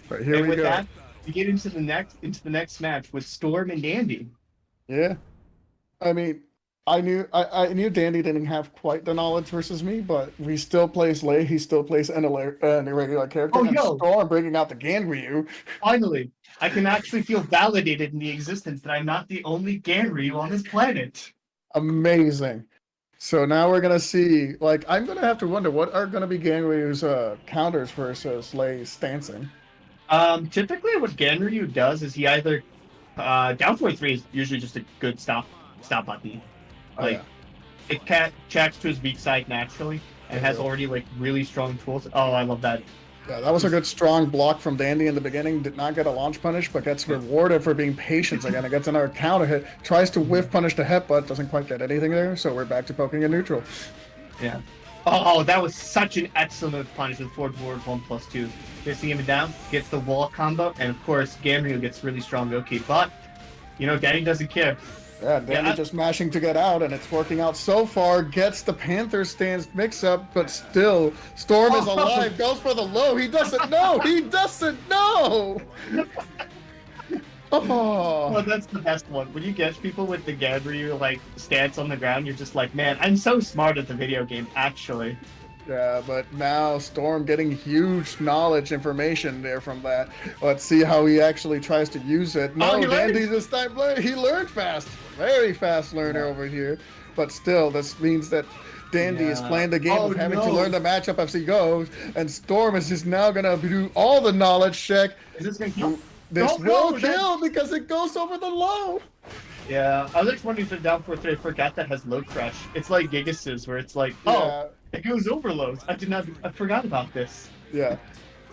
But here And we with go. that, we get into the next match with Storm and Dandy. Yeah. I mean, I knew Dandy didn't have quite the knowledge versus me, but we still plays Lei. He still plays an irregular character, Oh, and yo, Storm bringing out the Ganryu. finally, I can actually feel validated in the existence that I'm not the only Ganryu on this planet. Amazing. So now we're gonna see. Like, I'm gonna have to wonder what are gonna be Ganryu's counters versus Lei's stancing. Typically, what Ganryu does is he either down 43 is usually just a good stop button. Oh Like yeah. it cat checks to his weak side naturally and There you has go. already like really strong tools. Oh, I love that. Yeah, that was a good strong block from Dandy in the beginning. Did not get a launch punish, but gets rewarded for being patient again. It gets another counter hit. Tries to whiff punish the headbutt, doesn't quite get anything there. So we're back to poking a neutral. Yeah. Oh, that was such an excellent punish with forward forward 1+2. Missing him down, gets the wall combo, and of course Ganryu gets really strong. Okay, but Danny doesn't care. Yeah, Dandy Yeah. just mashing to get out, and it's working out so far. Gets the Panther stance mix up, but still, Storm is Oh, alive. Goes for the low. He doesn't know. He doesn't know. well, Oh. that's the best one. When you catch people with the Ganryu like stance on the ground, you're just like, man, I'm so smart at the video game. Actually, Yeah, but now Storm getting huge knowledge information there from that. Let's see how he actually tries to use it. oh, No, he Dandy learned. this time he learned fast. Very fast learner over here. But still, this means that Dandy is Yeah. playing the game Oh of having to learn no. the matchup as he goes, and Storm is just now gonna do all the knowledge check. Is this gonna kill? This No, will no, that. kill because it goes over the low. Yeah, I was just wondering if the down 4-3 I forgot that has low crush. It's like Gigas's where it's like, oh, Yeah, it goes over lows. I forgot about this. yeah.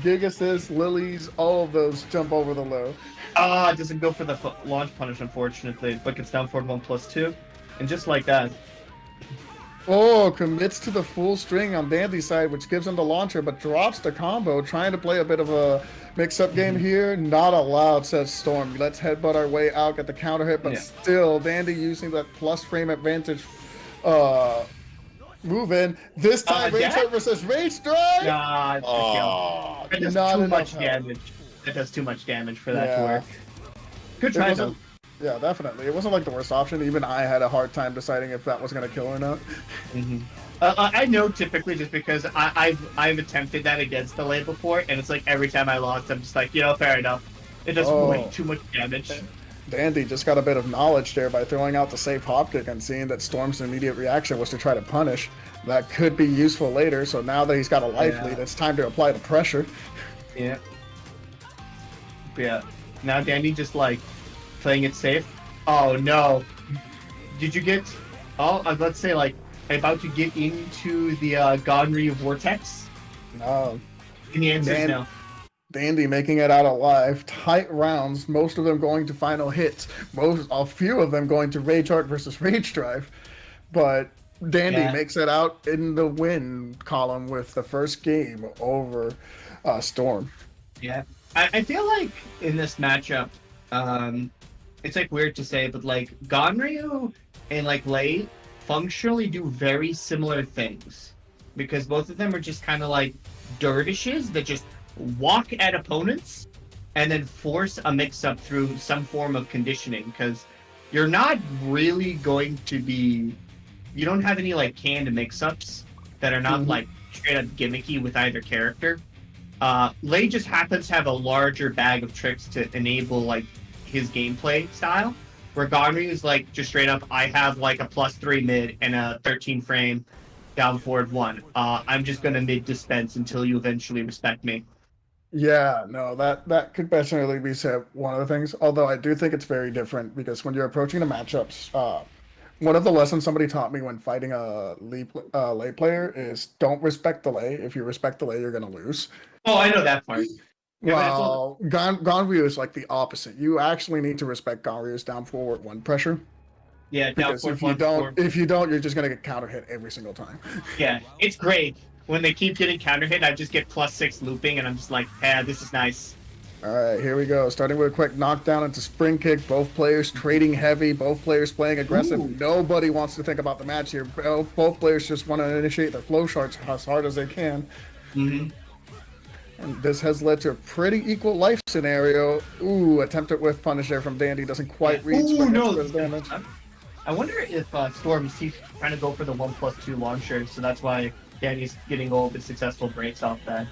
Gigasis, Lilies, all of those jump over the low. Ah, it doesn't go for the launch punish, unfortunately, but gets down forward 1+2. And just like that. Oh, commits to the full string on Dandy's side, which gives him the launcher, but drops the combo, trying to play a bit of a mix-up game here. Not allowed, says Storm. Let's headbutt our way out, get the counter hit, but Yeah. still, Dandy using that plus frame advantage uh, move in. This time, Rage That? Hurt versus Rage Drive! Nah, it's a kill. Oh, That does not too enough much help. damage. That does too much damage for that to Yeah. work. Good It try, though. wasn't, yeah, definitely. It wasn't like the worst option. Even I had a hard time deciding if that was going to kill or not. Hmm. I know typically just because I've attempted that against the lane before, and it's like every time I lost, I'm just like, fair enough. It does way Oh. too much damage. Dandy just got a bit of knowledge there by throwing out the safe hop kick and seeing that Storm's immediate reaction was to try to punish. That could be useful later, so now that he's got a life Yeah. lead, it's time to apply the pressure. Yeah. Yeah. Now Danny just like playing it safe. Oh no. Did you get? Oh, let's say like about to get into the Ganryu vortex. No. And the answer is Dan- no. Dandy making it out alive. Tight rounds, most of them going to final hits. A few of them going to Rage Art versus Rage Drive. But Dandy Yeah. makes it out in the win column with the first game over Storm. Yeah. I feel like in this matchup, it's like weird to say, but like Ganryu and like Lei functionally do very similar things because both of them are just kind of like dervishes that just walk at opponents and then force a mix-up through some form of conditioning because you're not really going to be you don't have any like canned mix-ups that are not Mhm. like straight up gimmicky with either character. Lei just happens to have a larger bag of tricks to enable like his gameplay style. Where Ganryu is like just straight up, I have like a +3 mid and a 13 frame down forward one. I'm just gonna mid dispense until you eventually respect me. Yeah, no, that could definitely be said one of the things. Although I do think it's very different because when you're approaching the matchups, one of the lessons somebody taught me when fighting a lay player is don't respect the lay. If you respect the lay, you're gonna lose. Oh, I know that part. Yeah, but it's all Well, Ganryu is like the opposite. You actually need to respect Ganryu's down forward one pressure yeah down because forward one forward. if you don't, you're just gonna get counter hit every single time. Yeah, it's great. When they keep getting counter hit, I just get +6 looping, and I'm just like, this is nice. All right, here we go. Starting with a quick knockdown into spring kick. Both players trading heavy. Both players playing aggressive. Ooh. Nobody wants to think about the match here. Both players just want to initiate their flow charts as hard as they can. Hmm. And this has led to a pretty equal life scenario. Ooh, attempted whiff punish there from Dandy. Doesn't quite reach, Ooh, but no. extra damage. I wonder if Storm's he's trying to go for the 1+2 launcher, so that's why Danny's getting all the successful breaks off that.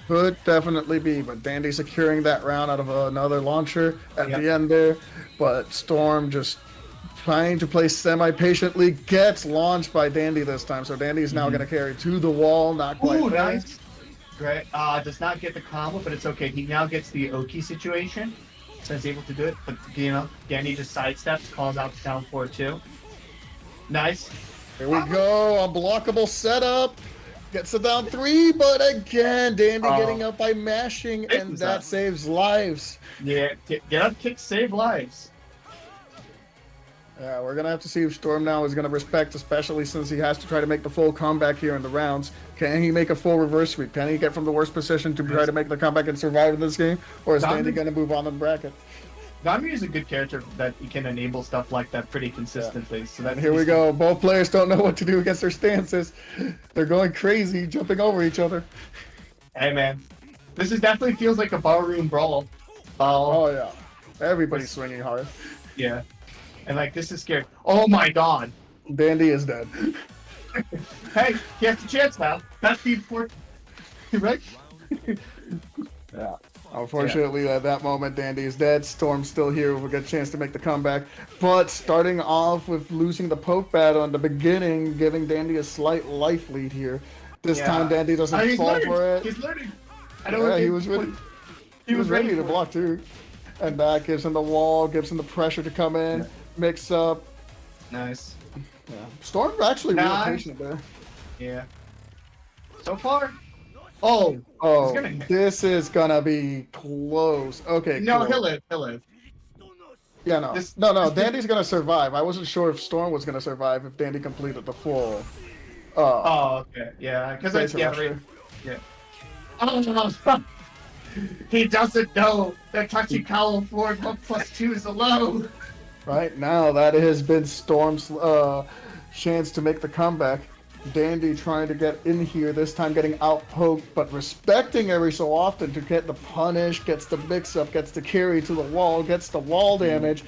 Could definitely be, but Dandy securing that round out of another launcher at Yep. the end there. But Storm just trying to play semi-patiently, gets launched by Dandy this time. So Dandy's now going to carry to the wall, not quite Ooh, there. nice. Great. Does not get the combo, but it's okay. He now gets the Oki situation, so he's able to do it. But, you know, Danny just sidesteps, calls out to down 4-2. Nice. Here we go, unblockable setup. Gets it down 3, but again, Dandy getting up by mashing, and that saves lives. Yeah, get up, kick, save lives. Yeah, we're going to have to see if Storm now is going to respect, especially since he has to try to make the full comeback here in the rounds. Can he make a full reverse sweep? Can he get from the worst position to try to make the comeback and survive in this game? Or is Dandy going to move on in the bracket? Ganryu is a good character that you can enable stuff like that pretty consistently. Yeah. So that here we go. Both players don't know what to do against their stances. They're going crazy, jumping over each other. Hey, man. This is definitely feels like a barroom brawl. Oh, yeah. Everybody's swinging hard. Yeah. And, like, this is scary. Oh, my God. Dandy is dead. Hey, he has a chance now. That's the important. Right? Yeah. Unfortunately, at that moment, Dandy is dead. Storm's still here with a good chance to make the comeback. But starting off with losing the poke battle in the beginning, giving Dandy a slight life lead here. This time, Dandy doesn't fall for it. He's learning. He was ready. He was ready to block too. And that gives him the wall, gives him the pressure to come in, mix up. Nice. Yeah. Storm's actually real patient there. Yeah. So far. This is gonna be close. Okay, no, cool. he'll live. Yeah, no. Dandy's gonna survive. I wasn't sure if Storm was gonna survive if Dandy completed the full. Okay, yeah, because yeah. Oh, he doesn't know that Tachikawa forward 1+2 is a low. Right now, that has been Storm's chance to make the comeback. Dandy trying to get in here, this time getting out-poked, but respecting every so often to get the punish, gets the mix-up, gets the carry to the wall, gets the wall damage,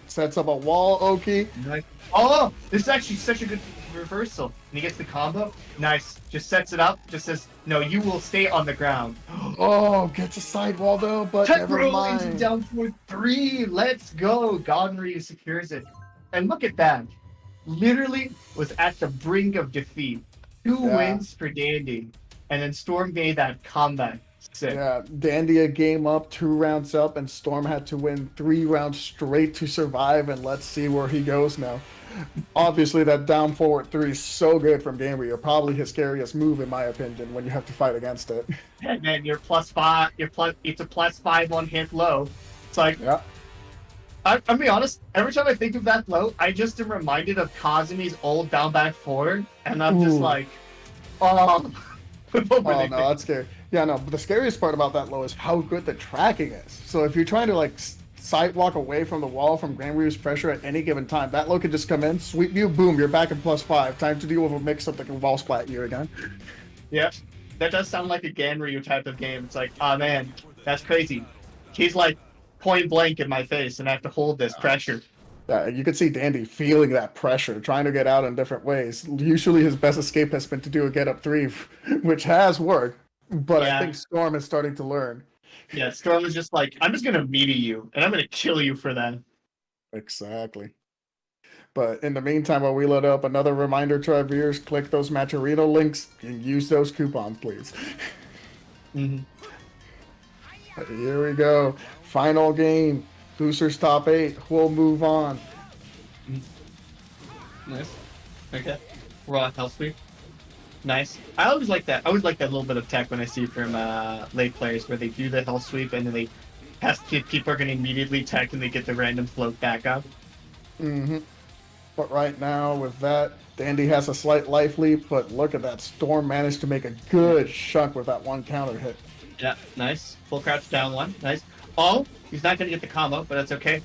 sets up a wall Oki. Nice. Oh, this is actually such a good reversal. And he gets the combo. Nice. Just sets it up, just says, no, you will stay on the ground. Oh, gets a sidewall though, but never mind. Into down 4-3. Let's go. Ganryu secures it. And look at that. Literally was at the brink of defeat. 2 wins for Dandy. And then Storm made that comeback. Sick. Yeah, Dandy a game up, 2 rounds up, and Storm had to win 3 rounds straight to survive, and let's see where he goes now. Obviously, that down forward 3 is so good from Ganryu. Probably his scariest move, in my opinion, when you have to fight against it. And then you're +5. It's a +5 on hit low. It's like, I'll be honest, every time I think of that low, I just am reminded of Kazumi's old down back forward, and I'm just like, oh. Oh, no, that's scary. Yeah, no, but the scariest part about that low is how good the tracking is. So if you're trying to, like, sidewalk away from the wall from Ganryu's pressure at any given time, that low can just come in, sweep you, boom, you're back in +5. Time to deal with a mix-up that can wall splat you again. Yep. That does sound like a Ganryu type of game. It's like, oh, man, that's crazy. He's, like, point blank in my face, and I have to hold this pressure. Yeah, you can see Dandy feeling that pressure, trying to get out in different ways. Usually his best escape has been to do a get up 3, which has worked, but I think Storm is starting to learn. Yeah, Storm is just like, I'm just going to melee you, and I'm going to kill you for that. Exactly. But in the meantime, while we load up, another reminder to our viewers, click those Matcherino links and use those coupons, please. Here we go. Final game. Losers top 8. We'll move on. Nice. Okay. Raw health sweep. Nice. I always like that. I always like that little bit of tech when I see from late players where they do the health sweep and then they people are going to immediately tech and they get the random float back up. But right now with that, Dandy has a slight life leap, but look at that. Storm managed to make a good chunk with that 1 counter hit. Yeah, nice. Full crouch down 1. Nice. Oh, he's not going to get the combo, but that's okay.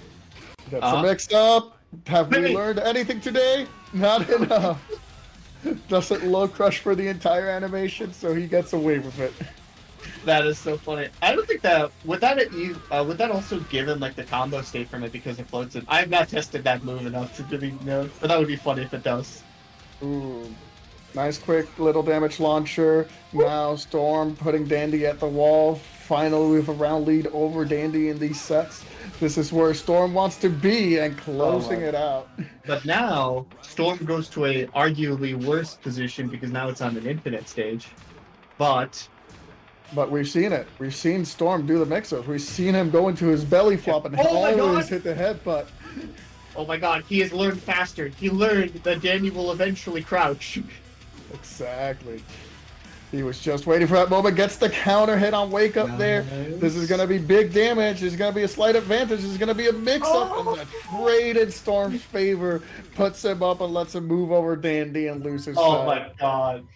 That's a mix up. Have we learned anything today? Not enough. Doesn't low crush for the entire animation, so he gets away with it. That is so funny. I don't think that would that also give him like the combo state from it because it floats it. I have not tested that move enough to really know, but that would be funny if it does. Ooh. Nice quick little damage launcher. Now Storm putting Dandy at the wall. Finally with a round lead over Dandy in these sets. This is where Storm wants to be and closing it out. But now Storm goes to a arguably worse position because now it's on an infinite stage. But we've seen it. We've seen Storm do the mix-ups. We've seen him go into his belly flop and Oh my always God. hit the headbutt. oh my god, he has learned faster. He learned that Danny will eventually crouch. Exactly. He was just waiting for that moment. Gets the counter hit on Wake Up there. This is going to be big damage. There's going to be a slight advantage. There's going to be a mix-up. And the traded Storm's favor puts him up and lets him move over Dandy and lose his Oh set. my god.